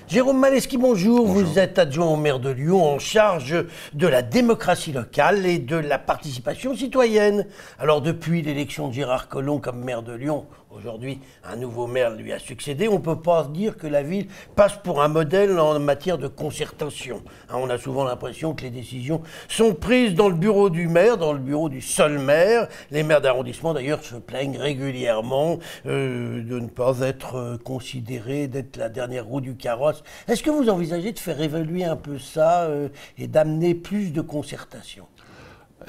Jérôme Maleski, bonjour. Bonjour. Vous êtes adjoint au maire de Lyon en charge de la démocratie locale et de la participation citoyenne. Alors depuis l'élection de Gérard Collomb comme maire de Lyon, aujourd'hui un nouveau maire lui a succédé, on ne peut pas dire que la ville passe pour un modèle en matière de concertation. On a souvent l'impression que les décisions sont prises dans le bureau du maire, dans le bureau du seul maire. Les maires d'arrondissement d'ailleurs se plaignent régulièrement de ne pas être considérés, d'être la dernière roue du carrosse. Est-ce que vous envisagez de faire évoluer un peu ça et d'amener plus de concertation ?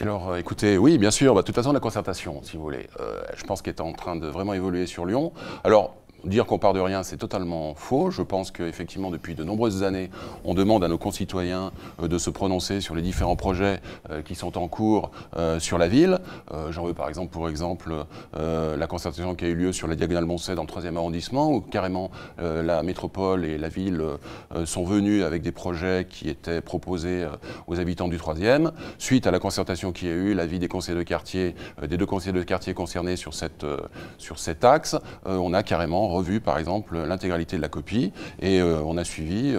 Alors écoutez, oui bien sûr, de toute façon la concertation si vous voulez, je pense qu'elle est en train de vraiment évoluer sur Lyon. Alors dire qu'on part de rien, c'est totalement faux. Je pense qu'effectivement, depuis de nombreuses années, on demande à nos concitoyens de se prononcer sur les différents projets qui sont en cours sur la ville. J'en veux par exemple, la concertation qui a eu lieu sur la Diagonale Moncey dans le 3e arrondissement, où carrément la métropole et la ville sont venus avec des projets qui étaient proposés aux habitants du 3e. Suite à la concertation qu'il y a eu, l'avis des conseillers de quartier, des 2 conseillers de quartier concernés sur cet axe, on a carrément revu par exemple l'intégralité de la copie et on a suivi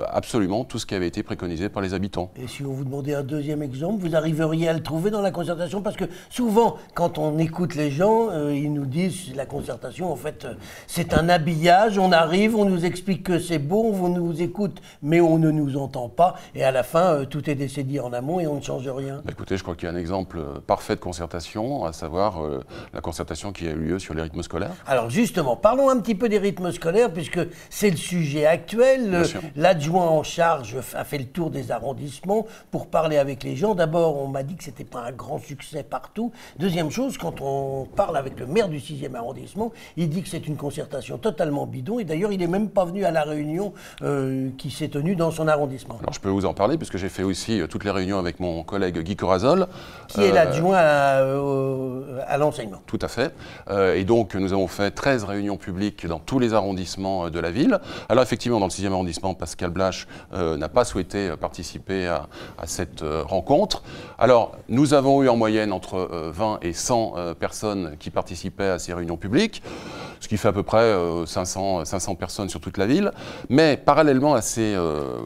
absolument tout ce qui avait été préconisé par les habitants. Et si on vous demandait un deuxième exemple, vous arriveriez à le trouver dans la concertation? Parce que souvent, quand on écoute les gens, ils nous disent la concertation, en fait, c'est un habillage, on arrive, on nous explique que c'est beau, on nous écoute, mais on ne nous entend pas, et à la fin, tout est décidé en amont et on ne change rien. Écoutez, je crois qu'il y a un exemple parfait de concertation, à savoir la concertation qui a eu lieu sur les rythmes scolaires. Alors justement, parlons un petit peu des rythmes scolaires, puisque c'est le sujet actuel. L'adjoint en charge a fait le tour des arrondissements pour parler avec les gens. D'abord, on m'a dit que ce n'était pas un grand succès partout. Deuxième chose, quand on parle avec le maire du 6e arrondissement, il dit que c'est une concertation totalement bidon. Et d'ailleurs, il n'est même pas venu à la réunion qui s'est tenue dans son arrondissement. Alors, je peux vous en parler, puisque j'ai fait aussi toutes les réunions avec mon collègue Guy Corazol. Qui est l'adjoint à l'enseignement. Tout à fait. Et donc, nous avons fait 13 réunions publiques dans tous les arrondissements de la ville. Alors effectivement, dans le 6e arrondissement, Pascal Blache n'a pas souhaité participer à cette rencontre. Alors, nous avons eu en moyenne entre 20 et 100 personnes qui participaient à ces réunions publiques, ce qui fait à peu près 500 personnes sur toute la ville. Mais parallèlement à ces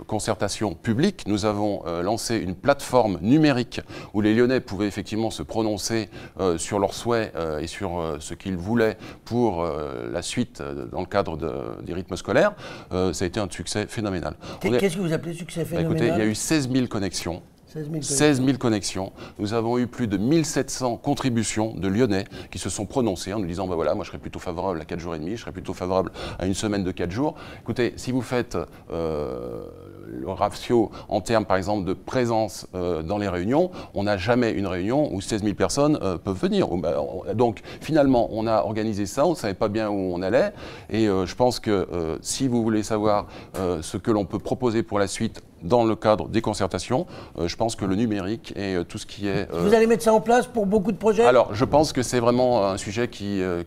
concertations publiques, nous avons lancé une plateforme numérique où les Lyonnais pouvaient effectivement se prononcer sur leurs souhaits et sur ce qu'ils voulaient pour la suite dans le cadre des rythmes scolaires. Ça a été un succès phénoménal. Qu'est-ce que vous appelez succès phénoménal? Écoutez, il y a eu 16 000 connexions. 16 000 connexions. Nous avons eu plus de 1700 contributions de Lyonnais qui se sont prononcés en nous disant voilà, moi je serais plutôt favorable à 4 jours et demi, je serais plutôt favorable à une semaine de 4 jours. Écoutez, si vous faites le ratio en termes par exemple de présence dans les réunions, on n'a jamais une réunion où 16 000 personnes peuvent venir. Donc finalement, on a organisé ça, on ne savait pas bien où on allait et je pense que si vous voulez savoir ce que l'on peut proposer pour la suite dans le cadre des concertations, je pense que le numérique et tout ce qui est... Vous allez mettre ça en place pour beaucoup de projets? Alors, je pense que c'est vraiment un sujet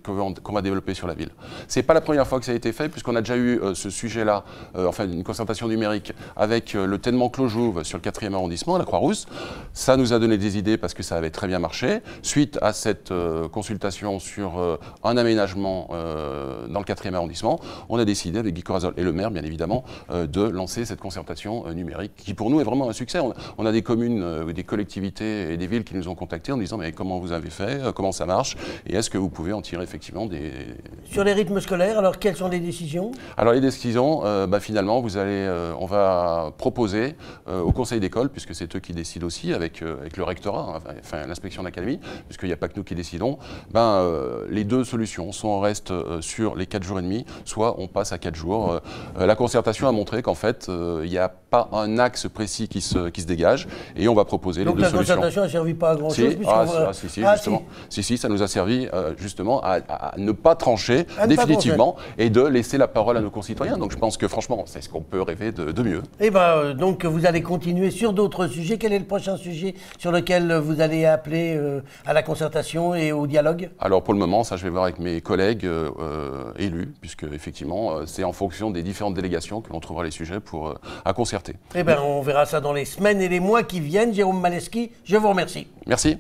qu'on va développer sur la ville. C'est pas la première fois que ça a été fait, puisqu'on a déjà eu ce sujet-là, enfin une concertation numérique avec le Tènement Clos-Jouve sur le 4e arrondissement, à la Croix-Rousse. Ça nous a donné des idées parce que ça avait très bien marché. Suite à cette consultation sur un aménagement dans le 4e arrondissement, on a décidé avec Guy Corazol et le maire, bien évidemment, de lancer cette concertation numérique qui pour nous est vraiment un succès. On a des communes, des collectivités et des villes qui nous ont contactés en disant mais comment vous avez fait, comment ça marche et est-ce que vous pouvez en tirer effectivement des... Sur les rythmes scolaires, alors quelles sont les décisions? Alors les décisions, finalement on va proposer au conseil d'école, puisque c'est eux qui décident aussi avec le rectorat, enfin l'inspection d'académie, puisqu'il n'y a pas que nous qui décidons, les 2 solutions, soit on reste sur les 4 jours et demi, soit on passe à 4 jours. La concertation a montré qu'en fait il n'y a pas un axe précis qui se dégage et on va proposer les 2 solutions. Donc la concertation n'a servi pas à grand chose? Si, ça nous a servi justement à ne pas trancher définitivement et de laisser la parole à nos concitoyens. Donc je pense que franchement, c'est ce qu'on peut rêver de mieux. Et donc vous allez continuer sur d'autres sujets. Quel est le prochain sujet sur lequel vous allez appeler à la concertation et au dialogue? Alors pour le moment, ça je vais voir avec mes collègues élus, puisque effectivement c'est en fonction des différentes délégations que l'on trouvera les sujets à concerter. On verra ça dans les semaines et les mois qui viennent. Jérôme Maleski, je vous remercie. Merci.